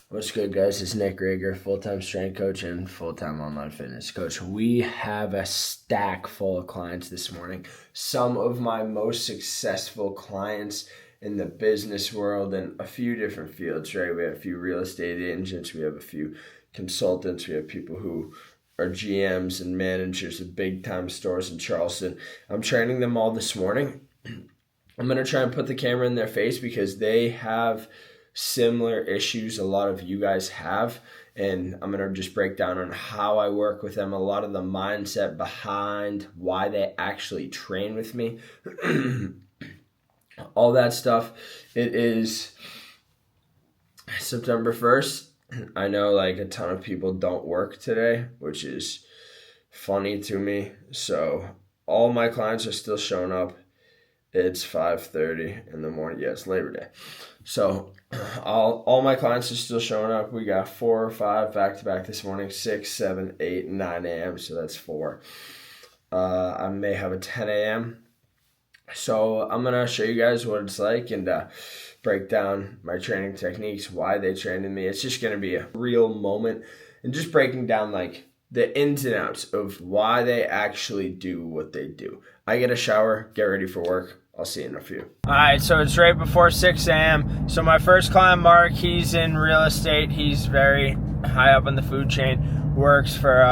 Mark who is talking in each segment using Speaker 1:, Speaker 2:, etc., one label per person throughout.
Speaker 1: What's good, guys? It's Nick Rager, full-time strength coach and full-time online fitness coach. We have a stack full of clients this morning. Some of my most successful clients in the business world and a few different fields, right? We have a few real estate agents, we have a few consultants, we have people who are GMs and managers of big-time stores in Charleston. I'm training them all this morning. I'm going to try and put the camera in their face because they have similar issues a lot of you guys have, and I'm going to just break down on how I work with them, a lot of the mindset behind why they actually train with me, all that stuff. It is September 1st. I know like a ton of people don't work today, which is funny to me. So all my clients are still showing up. It's 5:30 in the morning. Yeah, it's Labor Day. So all my clients are still showing up. We got 4 or 5 back-to-back this morning, 6, 7, 8, 9 a.m. So that's 4. I may have a 10 a.m. So I'm going to show you guys what it's like and break down my training techniques, why they trained in me. It's just going to be a real moment and just breaking down like the ins and outs of why they actually do what they do. I get a shower, get ready for work. I'll see you in a few. All right, so it's right before 6 a.m. So my first client, Mark, he's in real estate. He's very high up on the food chain. Works for,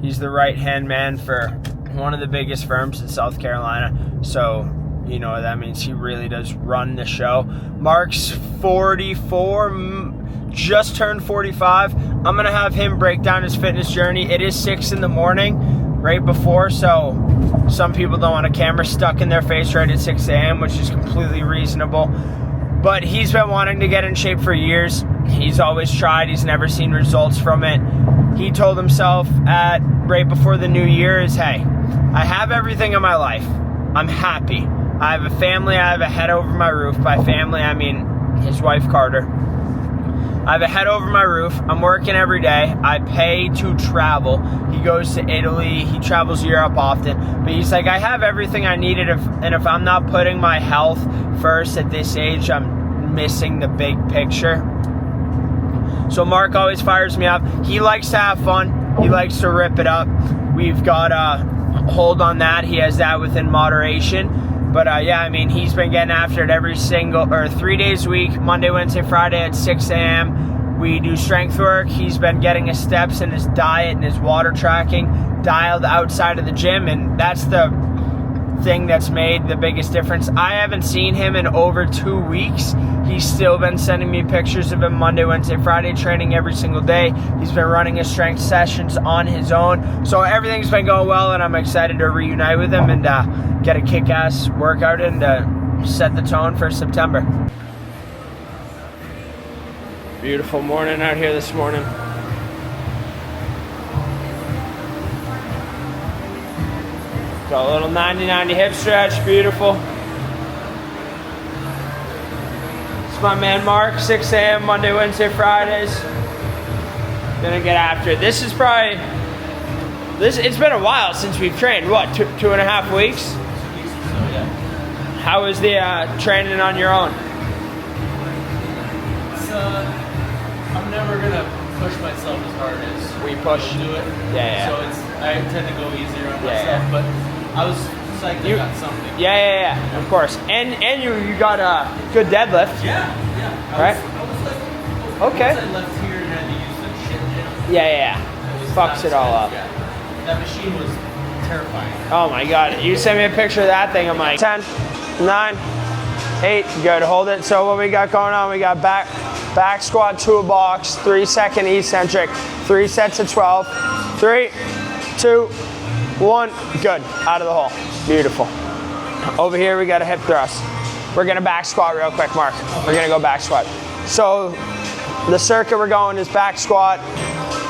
Speaker 1: he's the right-hand man for one of the biggest firms in South Carolina. So, you know, that means he really does run the show. Mark's 44, just turned 45. I'm going to have him break down his fitness journey. It is 6 in the morning, right before, so some people don't want a camera stuck in their face right at 6 a.m., which is completely reasonable. But he's been wanting to get in shape for years. He's always tried. He's never seen results from it. He told himself right before the new year is, hey, I have everything in my life. I'm happy. I have a family. I have a head over my roof. By family, I mean his wife, Carter. I have a head over my roof. I'm working every day. I pay to travel. He goes to Italy. He travels Europe often. But he's like, I have everything I needed. And if I'm not putting my health first at this age, I'm missing the big picture. So Mark always fires me up. He likes to have fun. He likes to rip it up. We've got a hold on that. He has that within moderation. But yeah, I mean, he's been getting after it 3 days a week, Monday, Wednesday, Friday at 6 a.m. We do strength work. He's been getting his steps and his diet and his water tracking dialed outside of the gym, and that's the thing that's made the biggest difference. I haven't seen him in over 2 weeks. He's still been sending me pictures of him Monday, Wednesday, Friday, training every single day. He's been running his strength sessions on his own. So everything's been going well, and I'm excited to reunite with him and get a kick-ass workout and set the tone for September. Beautiful morning out here this morning. Got a little 90-90 hip stretch, beautiful. It's my man Mark, 6 a.m. Monday, Wednesday, Fridays. Gonna get after it. This is probably, it's been a while since we've trained. What, 2.5 weeks?
Speaker 2: 2 weeks or so, yeah.
Speaker 1: How was the training on your own?
Speaker 2: It's, I'm never gonna push myself as hard as
Speaker 1: We push.
Speaker 2: do it.
Speaker 1: Yeah.
Speaker 2: So I tend to go easier on myself, but I was psyched I got something.
Speaker 1: Yeah, of course. And you got a good deadlift.
Speaker 2: Yeah.
Speaker 1: Right?
Speaker 2: I was like,
Speaker 1: Okay.
Speaker 2: once I left here and had to use some shit gym.
Speaker 1: Yeah.
Speaker 2: It was
Speaker 1: Fucks
Speaker 2: not
Speaker 1: it all up.
Speaker 2: Yeah. That machine was terrifying.
Speaker 1: Oh my God. You sent me a picture of that thing. I'm like, 10, 9, 8. Good. Hold it. So what we got going on, we got back squat to a box, 3-second eccentric, 3 sets of 12. 3, 2, 1. Good. Out of the hole. Beautiful. Over here, we got a hip thrust. We're going to back squat real quick, Mark. We're going to go back squat. So the circuit we're going is back squat,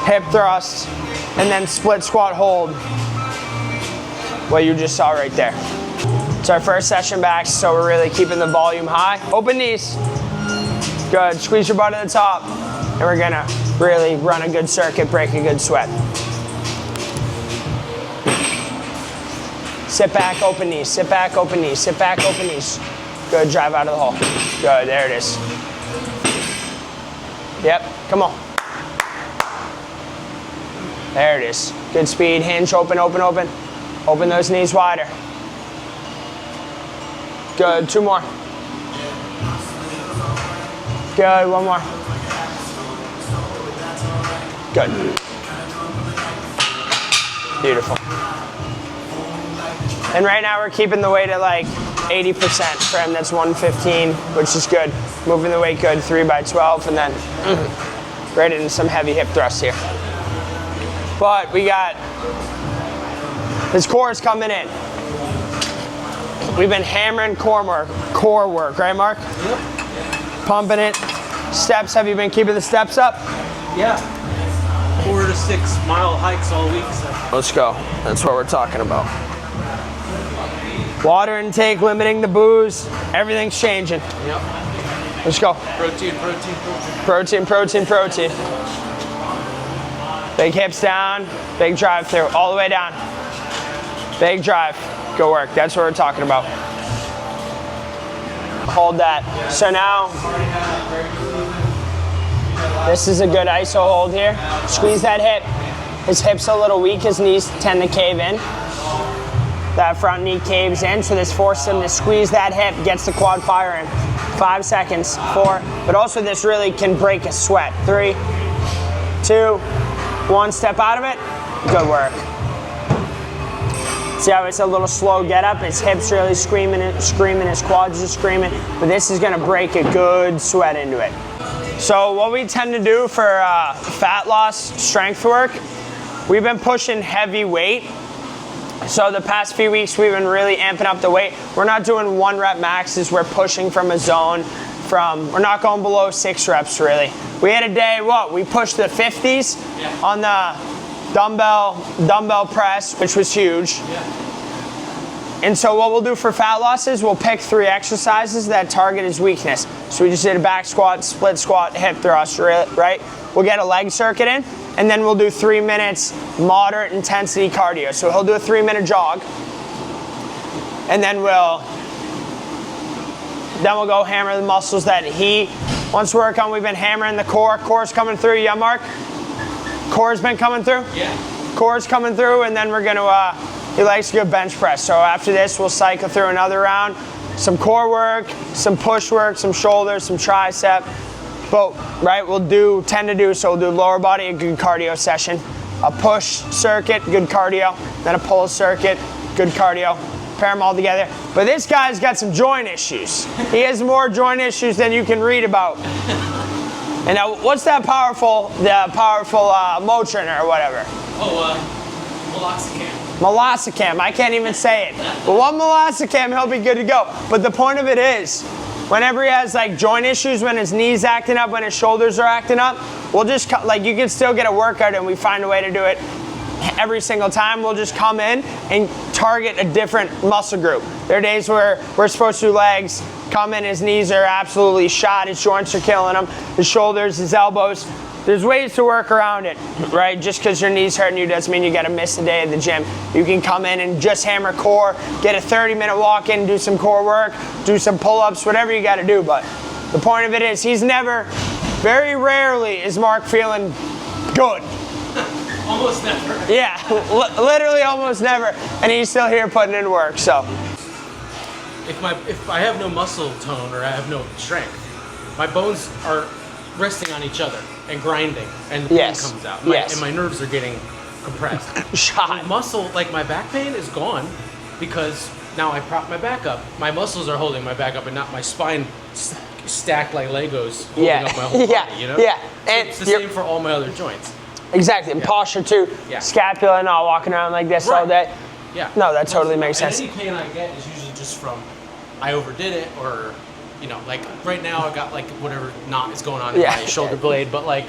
Speaker 1: hip thrust, and then split squat hold. What you just saw right there. It's our first session back, so we're really keeping the volume high. Open knees. Good. Squeeze your butt at the top. And we're going to really run a good circuit, break a good sweat. Sit back, open knees, sit back, open knees, sit back, open knees. Good, drive out of the hole. Good, there it is.
Speaker 3: Yep, come on. There it is. Good speed, hinge, open, open, open. Open those knees wider. Good, 2 more. Good, 1 more. Good. Beautiful. And right now we're keeping the weight at like 80% for him. That's 115, which is good. Moving the weight good, 3 by 12, and then right into some heavy hip thrusts here. But we got, his core is coming in. We've been hammering core work, right, Mark?
Speaker 2: Yep.
Speaker 3: Pumping it. Steps, have you been keeping the steps up?
Speaker 2: Yeah. 4 to 6 mile hikes all week. So.
Speaker 3: Let's go. That's what we're talking about. Water intake, limiting the booze. Everything's changing.
Speaker 2: Yep.
Speaker 3: Let's go.
Speaker 2: Protein, protein, protein.
Speaker 3: Protein, protein, protein. Big hips down, big drive through, all the way down. Big drive, go work. That's what we're talking about. Hold that. So now, this is a good iso hold here. Squeeze that hip. His hip's a little weak, his knees tend to cave in. That front knee caves in, so this forces him to squeeze that hip, gets the quad firing. 5 seconds, 4, but also this really can break a sweat. 3, 2, 1, step out of it, good work. See how it's a little slow get up, his hips really screaming, his quads are screaming, but this is gonna break a good sweat into it. So what we tend to do for fat loss, strength work, we've been pushing heavy weight. So the past few weeks we've been really amping up the weight. We're not doing 1 rep maxes, we're pushing from a zone we're not going below 6 reps really. We had a day, we pushed the 50s on the dumbbell press, which was huge. And so what we'll do for fat loss is we'll pick 3 exercises that target his weakness. So we just did a back squat, split squat, hip thrust, right? We'll get a leg circuit in, and then we'll do 3 minutes moderate intensity cardio. So he'll do a 3-minute jog, and then we'll go hammer the muscles that he wants to work on. We've been hammering the core. Core's coming through, yeah, Mark? Core's been coming through?
Speaker 2: Yeah.
Speaker 3: Core's coming through, and then we're gonna, he likes to go bench press. So after this, we'll cycle through another round. Some core work, some push work, some shoulders, some tricep. But, right, we'll tend to do lower body, a good cardio session. A push circuit, good cardio. Then a pull circuit, good cardio. Pair them all together. But this guy's got some joint issues. He has more joint issues than you can read about. And now, what's that powerful Motrin or whatever?
Speaker 2: Meloxicam.
Speaker 3: Meloxicam, I can't even say it. But one Meloxicam, he'll be good to go. But the point of it is, whenever he has like joint issues, when his knees acting up, when his shoulders are acting up, we'll just, you can still get a workout and we find a way to do it every single time. We'll just come in and target a different muscle group. There are days where we're supposed to do legs, come in, his knees are absolutely shot, his joints are killing him, his shoulders, his elbows. There's ways to work around it, right? Just because your knee's hurting you doesn't mean you gotta miss a day at the gym. You can come in and just hammer core, get a 30-minute walk in, do some core work, do some pull-ups, whatever you gotta do. But the point of it is, very rarely is Mark feeling good.
Speaker 2: Almost never.
Speaker 3: Yeah, literally almost never. And he's still here putting in work, so.
Speaker 2: If I have no muscle tone or I have no strength, my bones are resting on each other and grinding, and the pain comes out. And my nerves are getting compressed.
Speaker 3: Shot.
Speaker 2: Muscle, like my back pain is gone because now I prop my back up. My muscles are holding my back up and not my spine stacked like Legos holding up my whole body, you know?
Speaker 3: Yeah.
Speaker 2: So it's the same for all my other joints.
Speaker 3: Exactly, and posture too.
Speaker 2: Yeah.
Speaker 3: Scapula and all, walking around like this all day.
Speaker 2: Yeah.
Speaker 3: No, that totally makes sense.
Speaker 2: Any pain I get is usually just from I overdid it, or like right now I got like whatever knot is going on in my shoulder blade, but like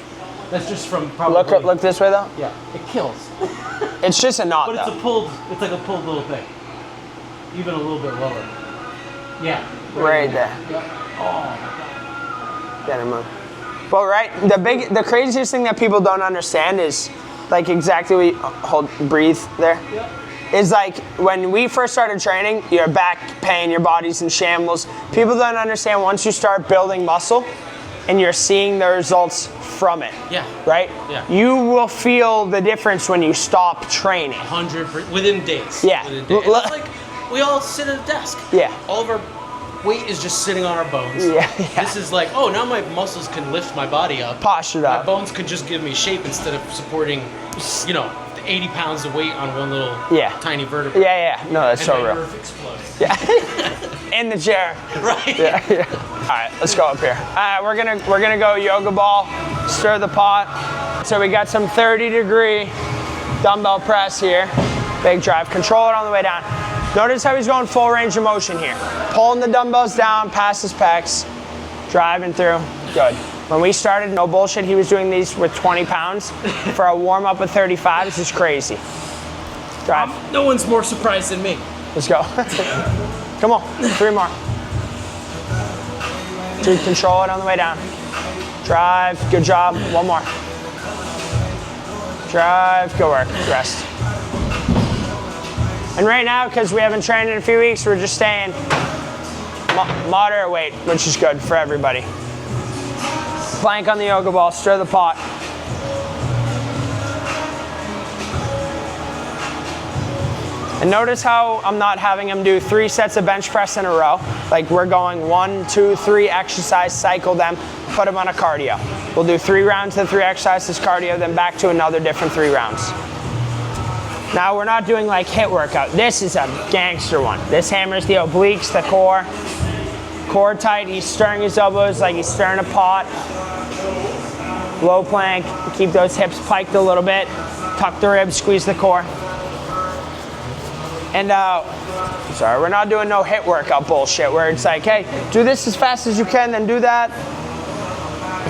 Speaker 2: that's just from probably.
Speaker 3: Look this way though.
Speaker 2: Yeah, it kills.
Speaker 3: It's just a knot.
Speaker 2: But it's it's like a pulled little thing, even a little bit lower. Yeah.
Speaker 3: Right there.
Speaker 2: Yeah. Oh.
Speaker 3: Get him up. But right, the craziest thing that people don't understand is like exactly breathe there.
Speaker 2: Yeah.
Speaker 3: Is like when we first started training, your back pain, your body's in shambles. People don't understand once you start building muscle, and you're seeing the results from it.
Speaker 2: Yeah.
Speaker 3: Right?
Speaker 2: Yeah.
Speaker 3: You will feel the difference when you stop training.
Speaker 2: 100% within days.
Speaker 3: Yeah.
Speaker 2: Within days. And it's like we all sit at a desk.
Speaker 3: Yeah.
Speaker 2: All of our weight is just sitting on our bones.
Speaker 3: Yeah.
Speaker 2: This is like, oh, now my muscles can lift my body up.
Speaker 3: Posture
Speaker 2: My
Speaker 3: up.
Speaker 2: bones could just give me shape instead of supporting, 80 pounds of weight on one little tiny vertebrae.
Speaker 3: Yeah. No, that's
Speaker 2: And
Speaker 3: so
Speaker 2: my
Speaker 3: real.
Speaker 2: nerve exploding.
Speaker 3: Yeah. In the chair.
Speaker 2: Right.
Speaker 3: Yeah. All right, let's go up here. We're gonna go yoga ball, stir the pot. So we got some 30-degree dumbbell press here. Big drive. Control it on the way down. Notice how he's going full range of motion here. Pulling the dumbbells down past his pecs, driving through. Good. When we started, no bullshit, he was doing these with 20 pounds. For a warm-up of 35, this is crazy. Drive.
Speaker 2: No one's more surprised than me.
Speaker 3: Let's go. Come on, 3 more. Dude, control it on the way down. Drive, good job. 1 more. Drive, good work, rest. And right now, because we haven't trained in a few weeks, we're just staying moderate weight, which is good for everybody. Plank on the yoga ball, stir the pot. And notice how I'm not having him do 3 sets of bench press in a row. Like we're going 1, 2, 3 exercise, cycle them, put him on a cardio. We'll do 3 rounds of 3 exercises cardio, then back to another different 3 rounds. Now we're not doing like HIIT workout. This is a gangster one. This hammers the obliques, the core. Core tight, he's stirring his elbows like he's stirring a pot. Low plank, keep those hips piked a little bit. Tuck the ribs, squeeze the core. And sorry, we're not doing no HIIT workout bullshit where it's like, hey, do this as fast as you can, then do that.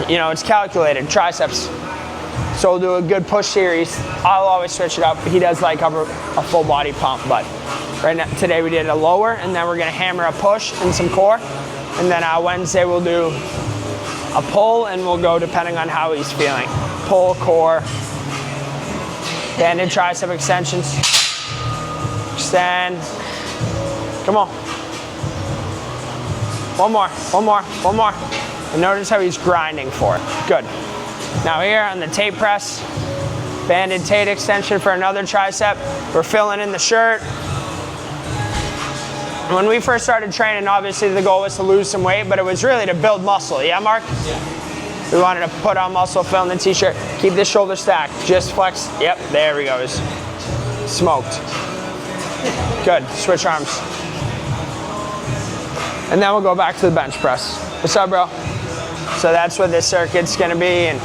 Speaker 3: It's calculated, triceps. So we'll do a good push series. I'll always switch it up. He does like a full body pump, but right now, today we did a lower, and then we're gonna hammer a push and some core. And then Wednesday we'll do a pull, and we'll go depending on how he's feeling. Pull, core, banded tricep extensions. Extend. Come on. 1 more, 1 more, 1 more. And notice how he's grinding for it. Good. Now here on the tape press, banded Tate extension for another tricep. We're filling in the shirt. When we first started training, obviously the goal was to lose some weight, but it was really to build muscle. Yeah, Mark? Yeah. We wanted to put on muscle, fill in the t-shirt. Keep the shoulder stacked. Just flex. Yep, there we go. Smoked. Good. Switch arms. And then we'll go back to the bench press. What's up, bro? So that's what this circuit's gonna be, and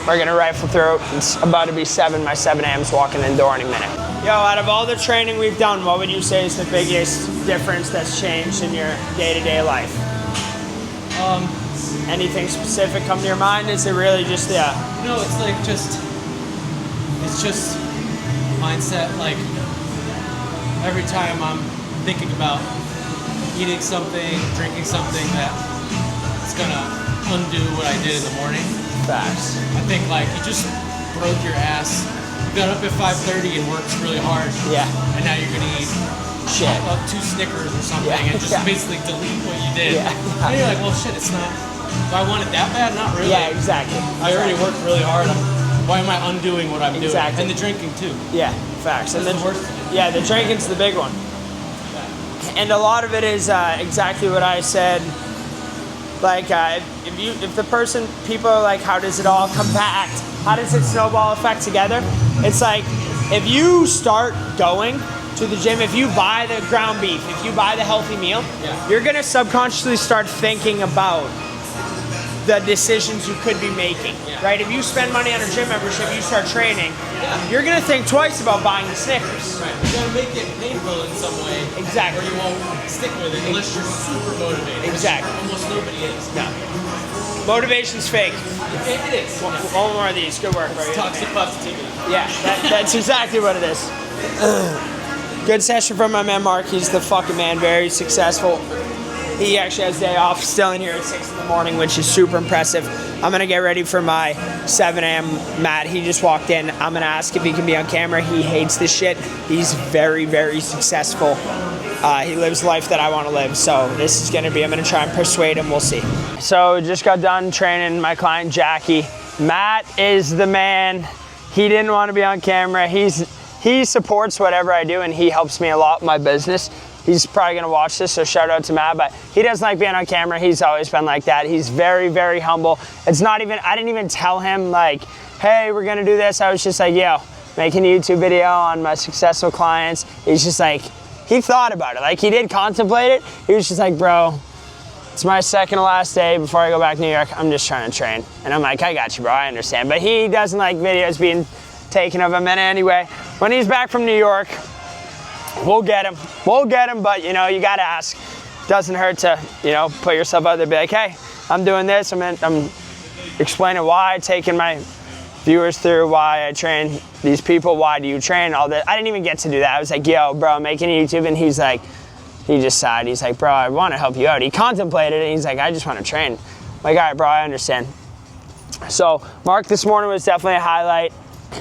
Speaker 3: we're gonna rifle through. It's about to be 7. My 7 a.m.'s walking in the door any minute. Yo, out of all the training we've done, what would you say is the biggest difference that's changed in your day-to-day life? Anything specific come to your mind? Is it really just
Speaker 2: No, it's like just mindset. Like every time I'm thinking about eating something, drinking something that it's gonna undo what I did in the morning.
Speaker 3: facts?
Speaker 2: I think like you just broke your ass. You got up at 5:30 and worked really hard.
Speaker 3: Yeah.
Speaker 2: And now you're gonna eat
Speaker 3: Shit.
Speaker 2: 2 Snickers or something
Speaker 3: Yeah.
Speaker 2: and just basically delete what you did.
Speaker 3: Yeah.
Speaker 2: And you're like, well, shit, it's not. Do I want it that bad? Not really.
Speaker 3: Yeah, exactly.
Speaker 2: I already worked really hard. Why am I undoing what I'm doing?
Speaker 3: Exactly.
Speaker 2: And the drinking too.
Speaker 3: Yeah, facts. And
Speaker 2: That's
Speaker 3: then
Speaker 2: the worst.
Speaker 3: yeah, the drinking's the big one. And a lot of it is exactly what I said. Like if the person, people are like, how does it all compact? How does it snowball effect together? It's like if you start going to the gym, if you buy the ground beef, if you buy the healthy meal, you're gonna subconsciously start thinking about the decisions you could be making, right? If you spend money on a gym membership, you start training, you're gonna think twice about buying the Snickers.
Speaker 2: Right. You gotta make it painful in some way.
Speaker 3: Exactly.
Speaker 2: Or you won't stick with it unless you're super motivated.
Speaker 3: Exactly.
Speaker 2: Almost nobody is.
Speaker 3: No. Motivation's fake.
Speaker 2: It is.
Speaker 3: One more of these. Good work, bro.
Speaker 2: Toxic positivity.
Speaker 3: Yeah, that's exactly what it is. Good session from my man Mark. He's the fucking man. Very successful. He actually has day off, still in here at 6 in the morning, which is super impressive. I'm gonna get ready for my 7 a.m. Matt. He just walked in. I'm gonna ask if he can be on camera. He hates this shit. He's very, very successful. He lives the life that I want to live. So this is gonna be, I'm gonna try and persuade him, we'll see. So just got done training my client, Jackie. Matt is the man. He didn't want to be on camera. He supports whatever I do, and he helps me a lot in my business. He's probably gonna watch this, so shout out to Matt, but he doesn't like being on camera. He's always been like that. He's very, very humble. It's not even, I didn't even tell him like, hey, we're gonna do this. I was just like, yo, making a YouTube video on my successful clients. He's just like, he thought about it. Like, he did contemplate it. He was just like, bro, it's my second to last day before I go back to New York. I'm just trying to train. And I'm like, I got you, bro, I understand. But he doesn't like videos being taken of him. And anyway, when he's back from New York, we'll get him. We'll get him, but you know, you gotta ask. Doesn't hurt to, you know, put yourself out there, be like, hey, I'm doing this. I'm explaining why, taking my viewers through why I train these people, why do you train, all that. I didn't even get to do that. I was like, yo, bro, I'm making a YouTube, and he's like, he just sighed. He's like, bro, I want to help you out. He contemplated it, and he's like, I just want to train. I'm like, all right, bro, I understand. So Mark this morning was definitely a highlight.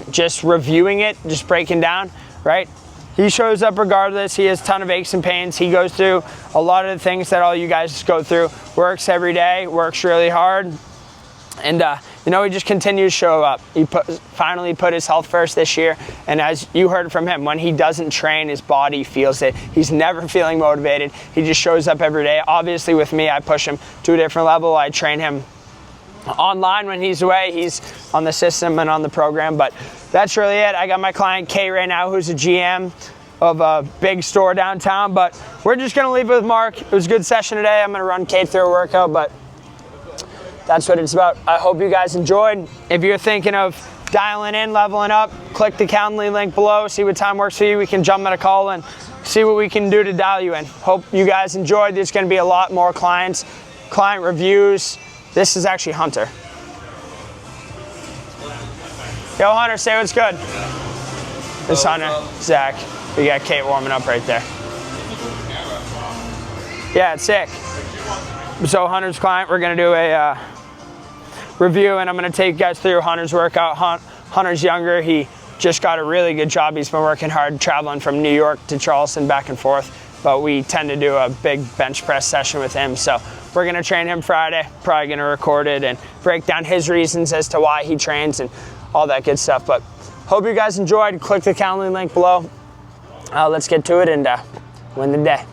Speaker 3: Just reviewing it, just breaking down, right? He shows up regardless. He has a ton of aches and pains. He goes through a lot of the things that all you guys go through. Works every day, works really hard. And you know, he just continues to show up. He finally put his health first this year. And as you heard from him, when he doesn't train, his body feels it. He's never feeling motivated. He just shows up every day. Obviously with me, I push him to a different level. I train him online when he's away. He's on the system and on the program, but that's really it. I got my client Kate right now, who's a GM of a big store downtown, but we're just gonna leave it with Mark. It was a good session today. I'm gonna run Kate through a workout, but that's what it's about. I hope you guys enjoyed. If you're thinking of dialing in, leveling up, click the Calendly link below, see what time works for you. We can jump on a call and see what we can do to dial you in. Hope you guys enjoyed. There's gonna be a lot more client reviews. This is actually Hunter. Yo, Hunter, say what's good. This is Hunter, Zach. We got Kate warming up right there. Yeah, it's sick. So Hunter's client, we're gonna do a review, and I'm gonna take you guys through Hunter's workout. Hunter's younger. He just got a really good job. He's been working hard, traveling from New York to Charleston, back and forth. But we tend to do a big bench press session with him. So we're gonna train him Friday, probably gonna record it and break down his reasons as to why he trains and all that good stuff. But hope you guys enjoyed. Click the Calendly link below. Let's get to it and win the day.